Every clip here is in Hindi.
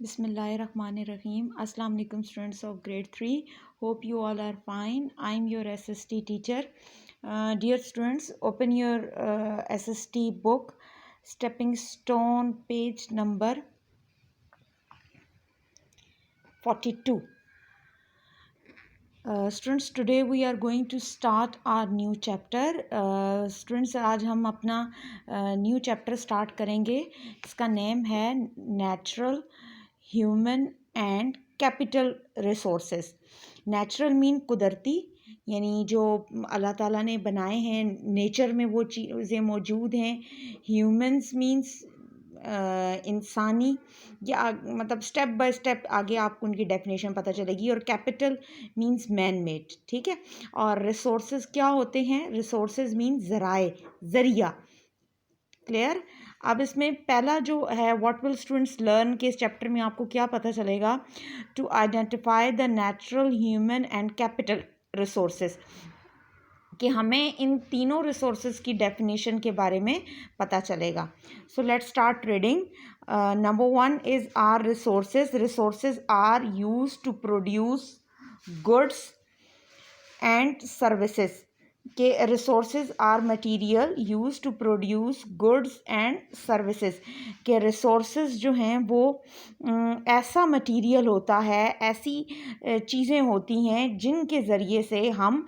Bismillahirrahmanirrahim. Assalamu alaikum students of grade 3. Hope you all are fine. I am your SST teacher. Dear students, open your SST book, Stepping Stone, page number 42. Students, today we are going to start our new chapter. Students, आज हम अपना न्यू चैप्टर स्टार्ट करेंगे. इसका नेम है natural, human and capital resources. Natural mean कुदरती, यानी जो अल्लाह ताला ने बनाए हैं, नेचर में वो चीज़ें मौजूद हैं. ह्यूमंस मीन्स इंसानी, या मतलब स्टेप बाय स्टेप आगे आपको उनकी डेफिनेशन पता चलेगी. और कैपिटल मींस मैन मेड, ठीक है. और रिसोर्सेज क्या होते हैं? रिसोर्सेज मीन ज़रिया. क्लियर? अब इसमें पहला जो है, व्हाट विल स्टूडेंट्स लर्न के इस चैप्टर में आपको क्या पता चलेगा? To identify the natural, human and capital resources, कि हमें इन तीनों रिसोर्सेज की डेफिनेशन के बारे में पता चलेगा. So let's start reading. Number 1 is are resources. Resources are used to produce goods and services. के resources are material use to produce goods and services. के रिसोर्सेज जो हैं वो ऐसा मटेरियल होता है, ऐसी चीज़ें होती हैं जिनके ज़रिए से हम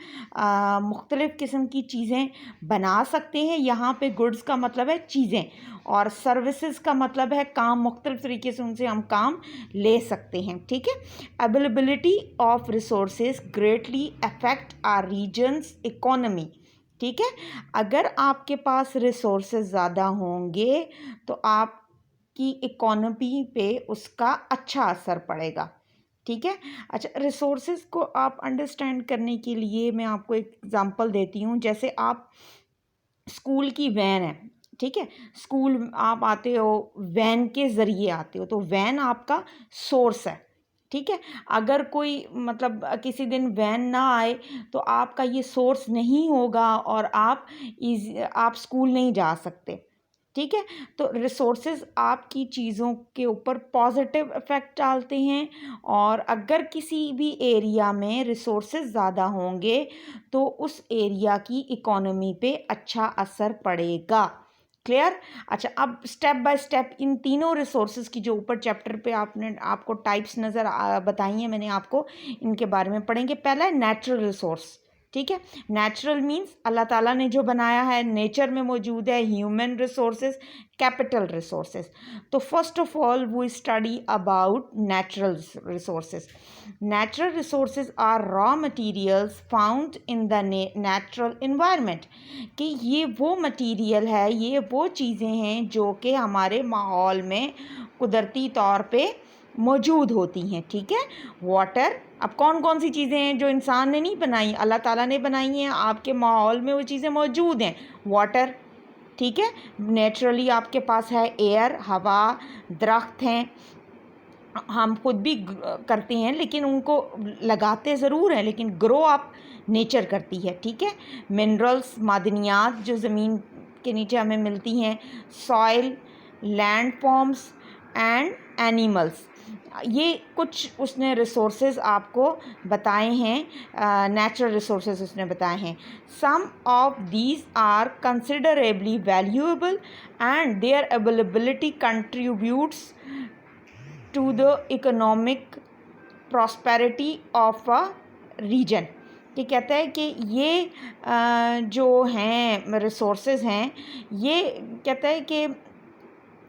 मुख्तलिफ़ किस्म की चीज़ें बना सकते हैं. यहाँ पे गुड्स का मतलब है चीज़ें, और सर्विसेज का मतलब है काम. मुख्तलिफ़ तरीके से उनसे हम काम ले सकते हैं, ठीक है. Availability of resources greatly affect our regions economy, ठीक है. अगर आपके पास रिसोर्सेज ज़्यादा होंगे तो आपकी इकोनॉमी पे उसका अच्छा असर पड़ेगा, ठीक है. अच्छा, रिसोर्सेज को आप अंडरस्टैंड करने के लिए मैं आपको एक एग्ज़ाम्पल देती हूँ. जैसे आप स्कूल की वैन है, ठीक है. स्कूल आप आते हो, वैन के ज़रिए आते हो, तो वैन आपका सोर्स है, ठीक है. अगर कोई मतलब किसी दिन वैन ना आए तो आपका ये सोर्स नहीं होगा और आप स्कूल नहीं जा सकते, ठीक है. तो रिसोर्सेज आपकी चीज़ों के ऊपर पॉजिटिव इफ़ेक्ट डालते हैं, और अगर किसी भी एरिया में रिसोर्सेज ज़्यादा होंगे तो उस एरिया की इकोनॉमी पे अच्छा असर पड़ेगा. क्लियर? अच्छा, अब स्टेप बाय स्टेप इन तीनों रिसोर्सेज की जो ऊपर चैप्टर पे आपको टाइप्स नज़र बताई हैं मैंने आपको, इनके बारे में पढ़ेंगे. पहला है नेचुरल रिसोर्स, ठीक है. नेचुरल मीन्स अल्लाह ताला ने जो बनाया है, नेचर में मौजूद है. Human resources, capital resources. तो first of all we study about natural resources. Natural resources are raw materials found in the natural environment. कि ये वो मटेरियल है, ये वो चीज़ें हैं जो कि हमारे माहौल में कुदरती तौर पे मौजूद होती हैं, ठीक है. वाटर, अब कौन कौन सी चीज़ें हैं जो इंसान ने नहीं बनाई, अल्लाह ताला ने बनाई हैं. आपके माहौल में वो चीज़ें मौजूद हैं. वाटर, ठीक है. नेचुरली आपके पास है एयर, हवा, दरख्त हैं. हम खुद भी करते हैं, लेकिन उनको लगाते ज़रूर हैं, लेकिन ग्रो आप नेचर करती है, ठीक है. मिनरल्स, मादनियात जो ज़मीन के नीचे हमें मिलती हैं. Soil, land forms and animals. ये कुछ उसने रिसोर्सेज आपको बताए हैं, नेचुरल रिसोर्सेज उसने बताए हैं. Some of these are considerably valuable and their availability contributes to the economic prosperity of a region. ये कहता है कि ये जो हैं रिसोर्सेज हैं, ये कहता है कि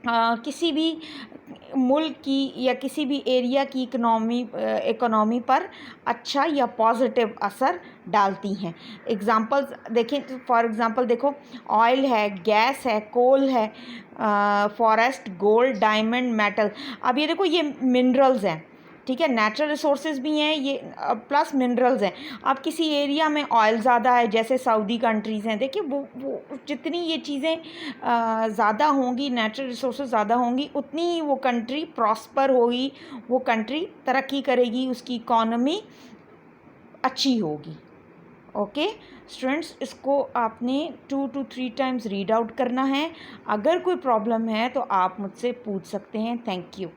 किसी भी मुल्क की या किसी भी एरिया की इकोनॉमी पर अच्छा या पॉजिटिव असर डालती हैं. एग्ज़ाम्पल्स देखें, फॉर एग्ज़ाम्पल देखो, ऑयल है, गैस है, कोल है, फॉरेस्ट, गोल्ड, डायमंड, मेटल. अब ये देखो, ये मिनरल्स हैं, ठीक है. नेचुरल रिसोर्सेज भी हैं ये, प्लस मिनरल्स हैं. अब किसी एरिया में ऑयल ज़्यादा है, जैसे सऊदी कंट्रीज़ हैं, देखिए वो जितनी ये चीज़ें ज़्यादा होंगी, नेचुरल रिसोर्सेज ज़्यादा होंगी, उतनी ही वो कंट्री प्रॉस्पर होगी, वो कंट्री तरक्की करेगी, उसकी इकॉनमी अच्छी होगी. ओके स्टूडेंट्स, इसको आपने 2 to 3 टाइम्स रीड आउट करना है. अगर कोई प्रॉब्लम है तो आप मुझसे पूछ सकते हैं. Thank you.